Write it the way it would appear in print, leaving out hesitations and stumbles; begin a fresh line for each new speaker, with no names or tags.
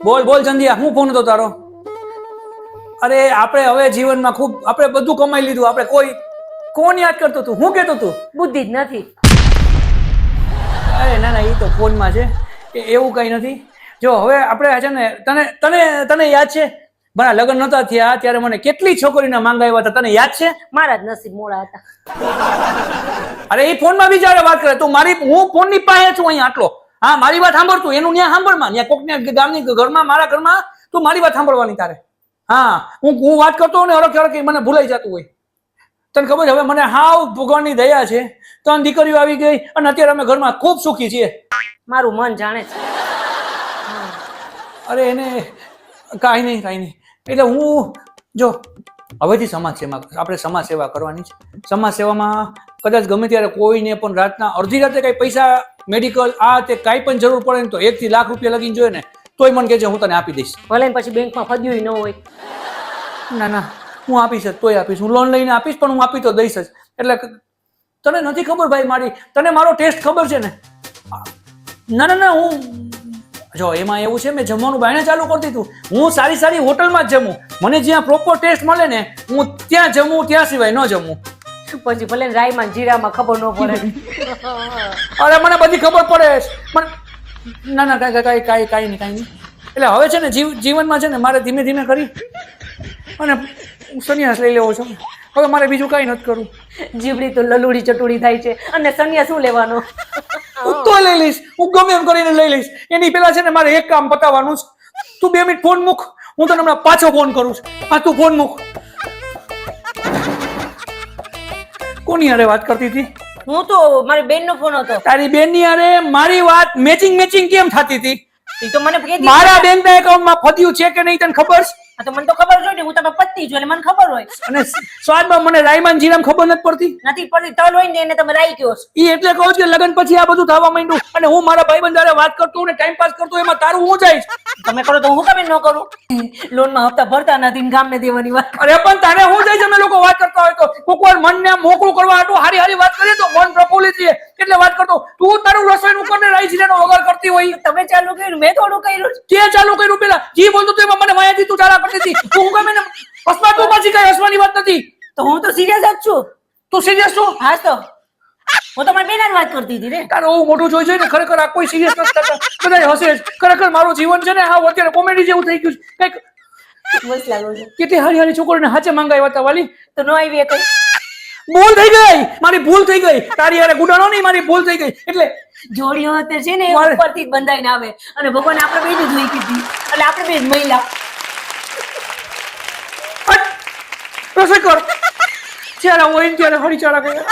બોલ બોલ ચંદિયા, હું ફોન હતો તારો? અરે આપણે હવે જીવનમાં ખૂબ આપણે બધું કમાઈ લીધું, આપણે કોણ યાદ કરતો તું? હું કહેતો તું?
બુદ્ધિ જ નથી.
અરે ના ના, એ તો ફોનમાં છે, એવું કઈ નથી. જો હવે આપણે છે ને, તને તને તને યાદ છે મારા લગ્ન નતા થયા ત્યારે મને કેટલી છોકરીના માંગ આવ્યા હતા, તને યાદ છે?
મારા જ નસીબ મોડા હતા.
અરે એ ફોનમાં બિચારે વાત કરે, તું મારી, હું ફોનની પાસે છું અહીંયા આટલો. હા, મારી વાત સાંભળતું, એનું ન્યા સાંભળમાં, ન્યા કોકને ગામની ઘરમાં, મારા ઘરમાં તું મારી વાત સાંભળવાની તારે. હા, હું વાત કરતો ને હરખ હરખ મને ભૂલાઈ જતું હોય. તને ખબર છે હવે મને હાવ ભગવાનની દયા છે, 3 દીકરીઓ આવી ગઈ અને અત્યારે અમે ઘરમાં ખૂબ સુખી છીએ.
મારું મન જાણે છે.
અરે એને કાંઈ નહીં. એટલે હું જો હવેથી સમાજ સેવા, આપણે સમાજ સેવા કરવાની છે. સમાજ સેવામાં કદાચ ગમે ત્યારે કોઈને પણ રાતના અડધી રાતે કઈ પૈસા, મેડિકલ આ તે કાંઈ પણ જરૂર પડે ને તો 1 થી લાખ રૂપિયા લગીને જોઈએ ને તોય મને કહેજે, હું તને આપી દઈશ.
ભલે ને પછી બેંકમાં ફદ્યું ન હોય.
ના ના, હું આપીશ જ, તોય આપીશ. હું લોન લઈને આપીશ, પણ હું આપી તો દઈશ જ. એટલે તને નથી ખબર ભાઈ, તને મારો ટેસ્ટ ખબર છે ને? ના, હું જો એમાં એવું છે, મેં જમવાનું બાયણે ચાલુ કરી દીધું. હું સારી હોટલમાં જ જમું. મને જ્યાં પ્રોપર ટેસ્ટ મળે ને હું ત્યાં જમું, ત્યાં સિવાય ન જમું.
પછી ભલે ને રાયમાં જીરામાં ખબર ન પડે.
અરે મને બધી ખબર પડે છે. ના કાંઈ નહીં. એટલે હવે છે ને જીવનમાં છે ને મારે ધીમે ધીમે કરી અને સંન્યાસ લઈ લેવો છે. હવે મારે બીજું કાંઈ નથી કરવું.
જીવડી તો લલુડી ચટુડી થાય છે અને સંન્યાસ શું લેવાનો?
હું તો લઈ લઈશ, હું ગમે એમ કરીને લઈ લઈશ. એની પેલા છે ને મારે એક કામ પતાવવાનું છે. તું 2 મિનિટ ફોન મૂક, હું તને હમણાં પાછો ફોન કરું છું. હા, તું ફોન મૂક. કોની હારે વાત કરતી હતી?
હું તો મારી બેનનો ફોન હતો.
તારી બેનની હારે મારી વાત મેચિંગ કેમ થતી હતી?
એ તો મને કહેતી
મારા બેંકના એકાઉન્ટમાં ફદ્યું છે કે નહીં તને ખબર છે?
હા, તો મને તો ખબર જ હોય ને, હું તમે પત્તી છું એટલે મને ખબર હોય.
અને સ્વાદમાં મને રાયમાન જીરામ ખબર નથી પડતી.
નથી પડતી, તલ હોય ને એને તમે રાઈ કયો છો.
ઈ એટલે કહું છું કે લગન પછી આ બધું થવા માંડ્યું અને હું મારા ભાઈબંધ હારે વાત કરતો ને ટાઈમ પાસ કરતો, એમાં તારું હું જાય?
તમે કરો તો હું કેમ ન કરું? લોનમાં હપ્તા ભરતા નથી ને ગામને દેવાની વાત.
અરે પણ તારે હું જાય? અમે લોકો વાત કરતા હોય તો કોક વાર મનને મોકળું કરવા હાટુ હારી વાત કરીએ તો મન પ્રફુલ્લિત રહે એટલે વાત કરતો. તું તારું રસોઈનું કરીને રાઈ જીરાનો વઘાર કરતી હોય.
તમે ચાલુ કર્યું, મેં થોડું કર્યું.
કે ચાલુ કર્યું? પેલા જી બોલતો તો એમાં મને માયાથી તું ચાલા કરતી હતી. તું હું ગમે ને હસવા, તું પાછી કઈ હસવાની વાત નથી.
તો હું તો સિરિયસ જ છું.
તું સિરિયસ છું?
હા, તો હું તો મારી બેન વાત કરતી હતી રે.
તારું હું મોઢું જોઈ ને ખરેખર આ કોઈ સિરિયસ નથી થતા, બધા હસે જ. ખરેખર મારું જીવન છે ને હા અત્યારે કોમેડી જેવું થઈ ગયું છે. કઈક
બસ લાગો છે.
કેટલી હારી છોકરીને હાચે માંગાવ્યા હતા વાલી,
તો ન આવી કઈ.
ભૂલ થઈ ગઈ, મારી ભૂલ થઈ ગઈ. તારી યારે ગુડાનો નહીં, મારી ભૂલ થઈ ગઈ. એટલે
જોડીઓ તે છે ને ઉપરથી જ બંધાઈને આવે અને ભગવાન આપણે બે જ જોઈ કીધી એટલે આપણે બે જ મહિલા.
રસોઈ કર, જ્યારે હોય ત્યારે હરી ચારા કરે.